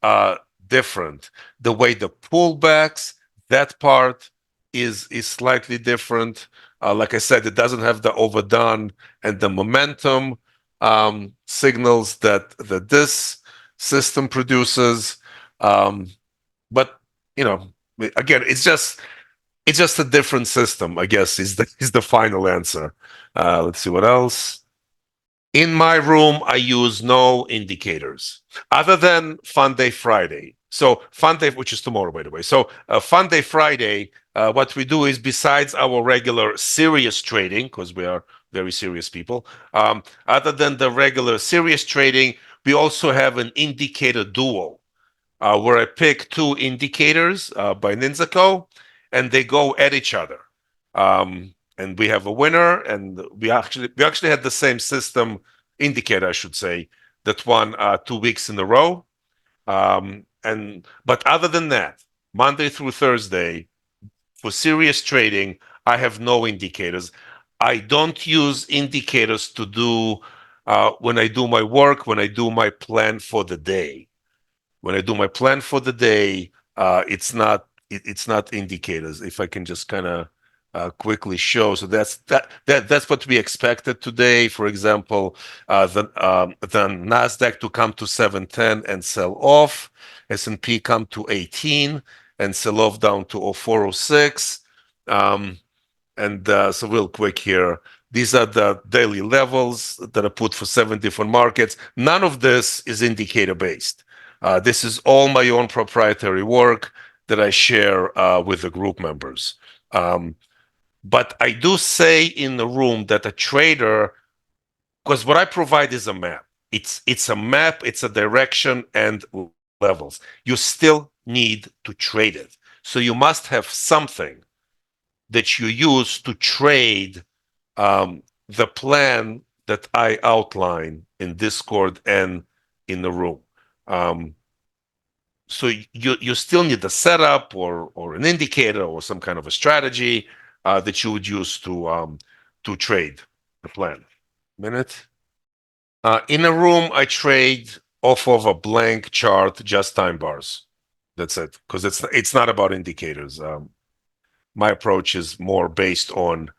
different. The way the pullbacks, that part is slightly different. Like I said, it doesn't have the overdone and the momentum signals that this system produces. But again, it's just a different system, I guess, is the final answer. Let's see what else. In my room, I use no indicators other than Fun Day Friday. So Fun Day, which is tomorrow, by the way. So Fun Day Friday, what we do is, besides our regular serious trading, because we are very serious people, other than the regular serious trading, we also have an indicator duel, where I pick 2 indicators by ninZaFamily, and they go at each other. And we have a winner, and we actually had the same system indicator, I should say, that won 2 weeks in a row. But other than that, Monday through Thursday, for serious trading, I have no indicators. I don't use indicators to do when I do my work, when I do my plan for the day. When I do my plan for the day, it's not indicators. If I can just kind of quickly show, so that's what we expected today. For example, the Nasdaq to come to 710 and sell off, S&P come to 18 and sell off down to 0406. So real quick here, these are the daily levels that are put for 7 different markets. None of this is indicator based. This is all my own proprietary work that I share with the group members. But I do say in the room that a trader, because what I provide is a map. It's a map, it's a direction and levels. You still need to trade it. So you must have something that you use to trade the plan that I outline in Discord and in the room. So you still need a setup or an indicator or some kind of a strategy that you would use to trade the plan. Minute. In a room, I trade off of a blank chart, just time bars. That's it, because it's not about indicators. My approach is more based on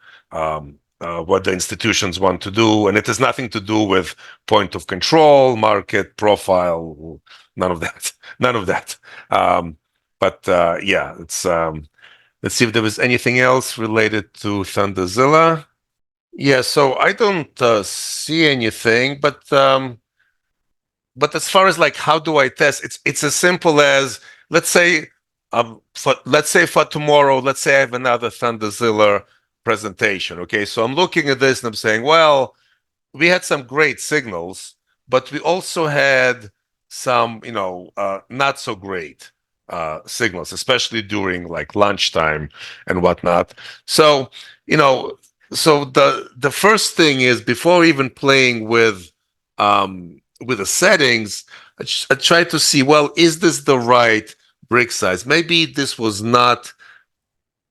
what the institutions want to do, and it has nothing to do with point of control, market profile, none of that, none of that. Yeah, it's let's see if there was anything else related to ThunderZilla. Yeah, so I don't see anything, but as far as like how do I test, it's as simple as let's say for tomorrow, let's say I have another ThunderZilla presentation. Okay, so I'm looking at this and I'm saying, well, we had some great signals, but we also had some, not so great signals, especially during like lunchtime and whatnot. So, you know, so the first thing is before even playing with the settings, I try to see, well, is this the right brick size? Maybe this was not,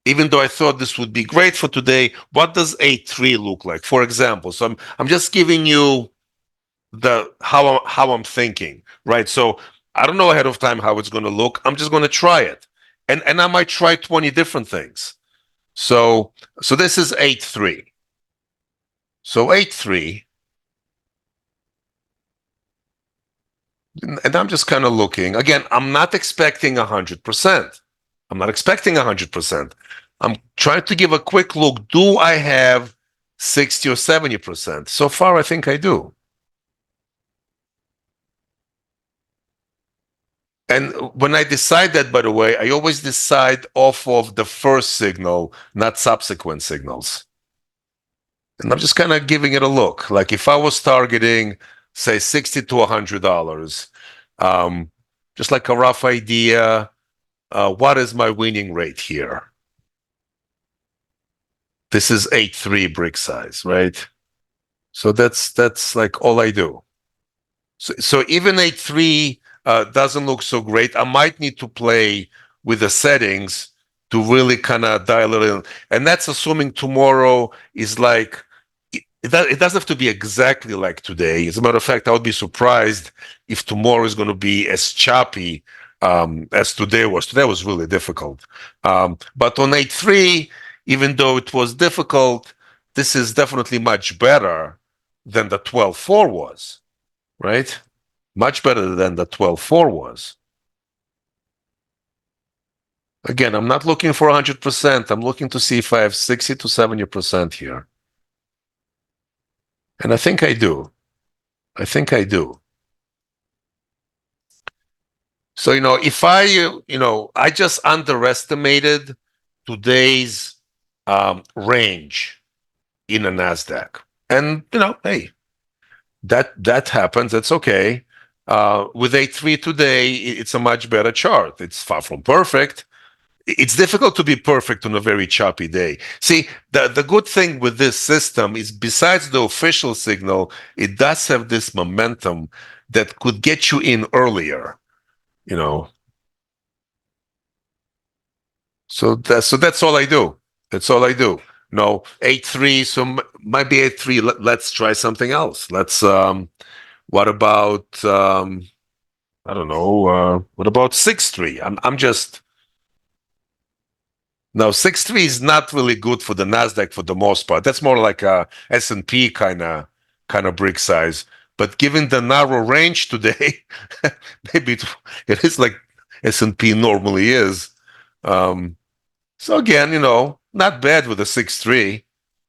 even though I thought this would be great for today, what does A3 look like? For example, so I'm just giving you the how I'm thinking, right? So I don't know ahead of time how it's going to look. I'm just going to try it, and I might try 20 different things. So this is 8-3. So 8-3, and I'm just kind of looking. Again, I'm not expecting 100%. I'm not expecting 100%. I'm trying to give a quick look. Do I have 60 or 70%? So far, I think I do. And when I decide that, by the way, I always decide off of the first signal, not subsequent signals. And I'm just kind of giving it a look. Like if I was targeting, say, $60 to $100, just like a rough idea, what is my winning rate here? This is 8-3 brick size, right? So that's like all I do. So even 8-3 doesn't look so great. I might need to play with the settings to really kind of dial it in. And that's assuming tomorrow is like, it doesn't have to be exactly like today. As a matter of fact, I would be surprised if tomorrow is going to be as choppy as today was. Today was really difficult. But on 8-3, even though it was difficult, this is definitely much better than the 12-4 was, right? Much better than the 12-4 was. Again, I'm not looking for 100%. I'm looking to see if I have 60 to 70% here. And I think I do. I think I do. So, if I just underestimated today's range in a Nasdaq. And, hey, that happens. That's okay. With A3 today, it's a much better chart. It's far from perfect. It's difficult to be perfect on a very choppy day. See, the good thing with this system is besides the official signal, it does have this momentum that could get you in earlier, you know. So that's all I do. That's all I do. No, 8-3, so might be 8-3. Let's try something else. What about I don't know, what about 6-3? I'm just No, 6-3 is not really good for the Nasdaq for the most part. That's more like a S&P kind of brick size. But given the narrow range today, maybe it is like S&P normally is. So again, Not bad with a 6-3.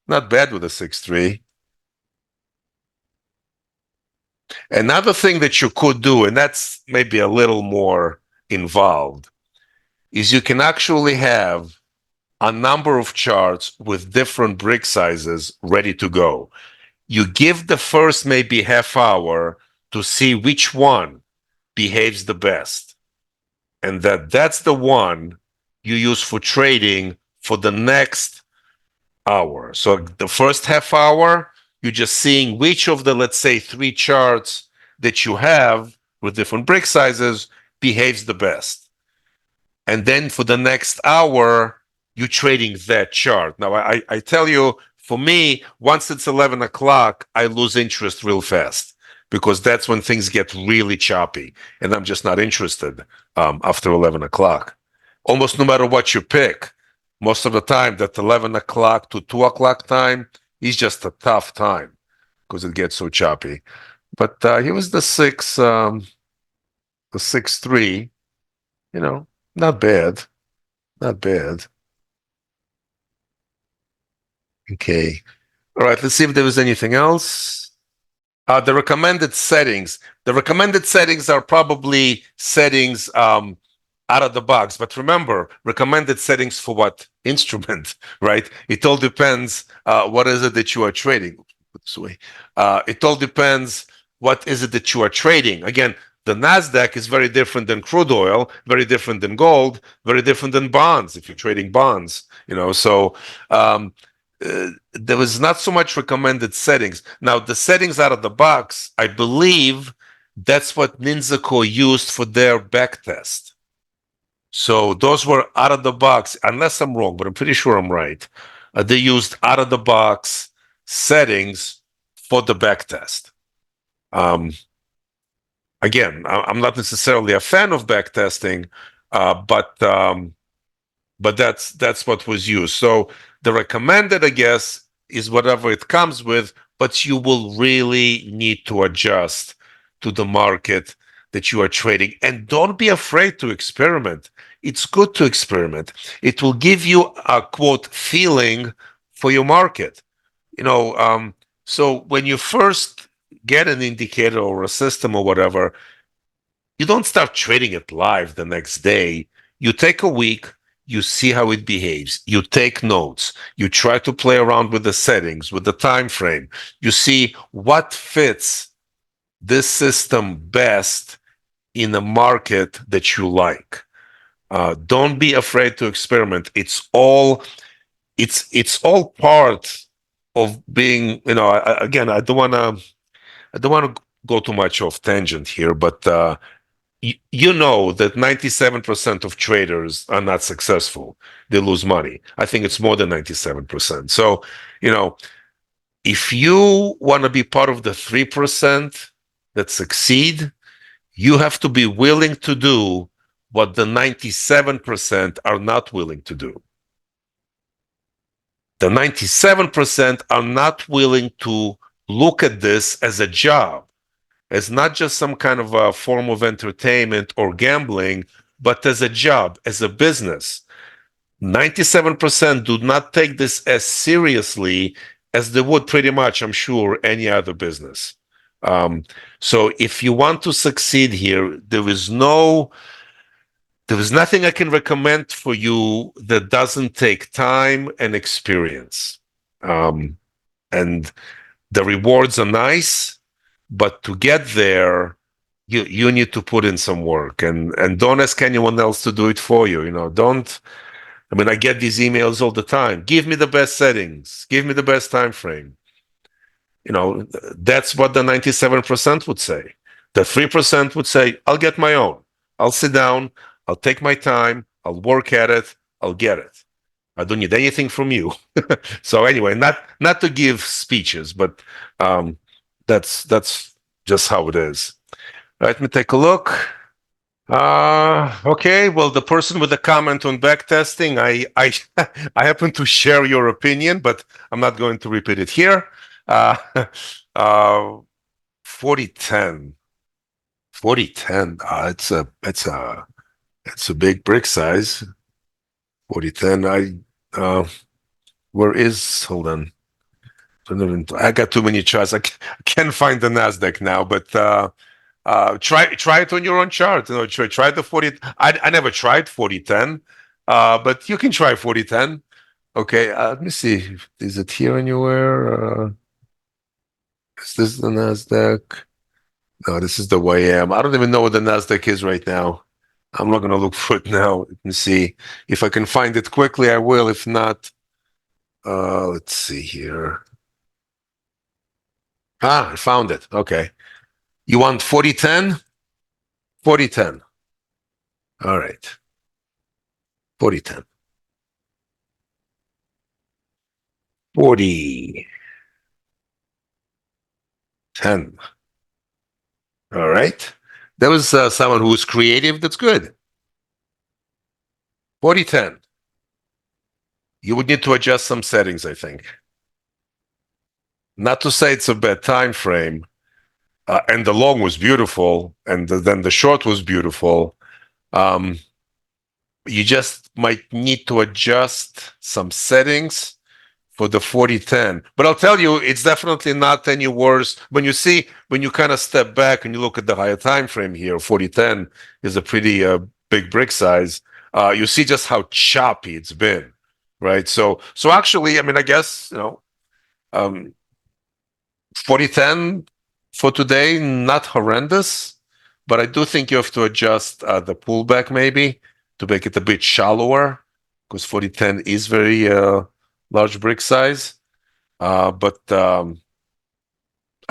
Not bad with a 6-3. Another thing that you could do, and that's maybe a little more involved, is you can actually have a number of charts with different brick sizes ready to go. You give the first maybe half hour to see which one behaves the best. And that's the one you use for trading for the next hour. So the first half hour, you're just seeing which of the, let's say, three charts that you have with different brick sizes behaves the best. And then for the next hour, you're trading that chart. Now, I tell you, for me, once it's 11 o'clock, I lose interest real fast because that's when things get really choppy. And I'm just not interested after 11 o'clock. Almost no matter what you pick, most of the time, that 11 o'clock to 2 o'clock time is just a tough time because it gets so choppy. But here was the 6-3, not bad. Not bad. Okay. All right, let's see if there was anything else. The recommended settings. The recommended settings are probably settings out of the box. But remember, recommended settings for what instrument, right? It all depends. What is it that you are trading? This way. It all depends. What is it that you are trading? Again, the Nasdaq is very different than crude oil, very different than gold, very different than bonds. If you're trading bonds, so there was not so much recommended settings. Now, the settings out of the box, I believe that's what NINZA used for their back test. So those were out of the box, unless I'm wrong, but I'm pretty sure I'm right. They used out of the box settings for the back test. Again, I'm not necessarily a fan of back testing, but that's what was used. So the recommended, I guess, is whatever it comes with, but you will really need to adjust to the market that you are trading. And don't be afraid to experiment. It's good to experiment. It will give you a quote feeling for your market. So when you first get an indicator or a system or whatever, you don't start trading it live the next day. You take a week, you see how it behaves, you take notes, you try to play around with the settings, with the time frame, you see what fits this system best in a market that you like. Don't be afraid to experiment. It's all part of being, again, I don't want to go too much off tangent here, but you know that 97% of traders are not successful. They lose money. I think it's more than 97%. So, if you want to be part of the 3% that succeed, you have to be willing to do what the 97% are not willing to do. The 97% are not willing to look at this as a job, as not just some kind of a form of entertainment or gambling, but as a job, as a business. 97% do not take this as seriously as they would pretty much, I'm sure, any other business. So if you want to succeed here, there is nothing I can recommend for you that doesn't take time and experience. And the rewards are nice, but to get there, you need to put in some work, and don't ask anyone else to do it for you. I get these emails all the time. Give me the best settings. Give me the best time frame. That's what the 97% would say. The 3% would say, I'll get my own. I'll sit down. I'll take my time. I'll work at it. I'll get it. I don't need anything from you. So anyway, not to give speeches, but that's just how it is. Let me take a look. Okay. Well, the person with the comment on backtesting, I happen to share your opinion, but I'm not going to repeat it here. 4010. 4010. It's a big brick size. 4010. Where is, hold on. I got too many charts. I can't find the Nasdaq now, but try it on your own chart. Try the 40. I never tried 4010, but you can try 4010. Okay, let me see. Is it here anywhere? Is this the Nasdaq? No, this is the YM. I don't even know what the Nasdaq is right now. I'm not gonna look for it now. Let me see. If I can find it quickly, I will. If not, let's see here. Ah, I found it. Okay. You want 4010? 4010. All right. 4010. 4010. All right. That was someone who was creative. That's good. 4010. You would need to adjust some settings, I think. Not to say it's a bad time frame. And the long was beautiful, and then the short was beautiful. You just might need to adjust some settings for the 4010. But I'll tell you, it's definitely not any worse. When you kind of step back and you look at the higher time frame here, 4010 is a pretty big brick size. You see just how choppy it's been, right? So actually, I mean, I guess, 4010 for today, not horrendous, but I do think you have to adjust the pullback maybe to make it a bit shallower, because 4010 is very large brick size. But I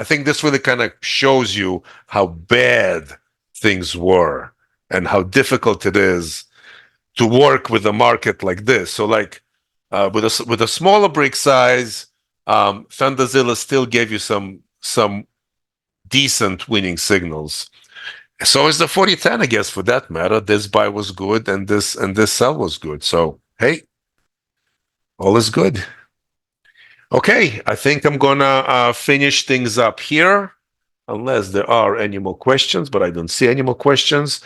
think this really kind of shows you how bad things were and how difficult it is to work with a market like this. So like with a smaller brick size, ThunderZilla still gave you some decent winning signals. So is the 4010, I guess, for that matter. This buy was good and this sell was good. So hey, all is good. Okay, I think I'm gonna finish things up here, unless there are any more questions, but I don't see any more questions.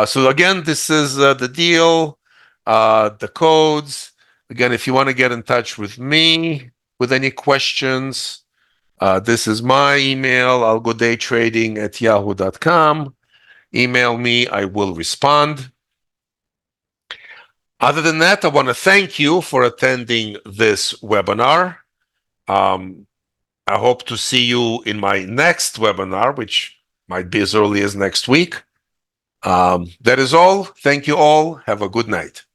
So again, this is the deal, the codes. Again, if you want to get in touch with me with any questions, this is my email, algodaytrading@yahoo.com. Email me, I will respond. Other than that, I want to thank you for attending this webinar. I hope to see you in my next webinar, which might be as early as next week. That is all. Thank you all. Have a good night.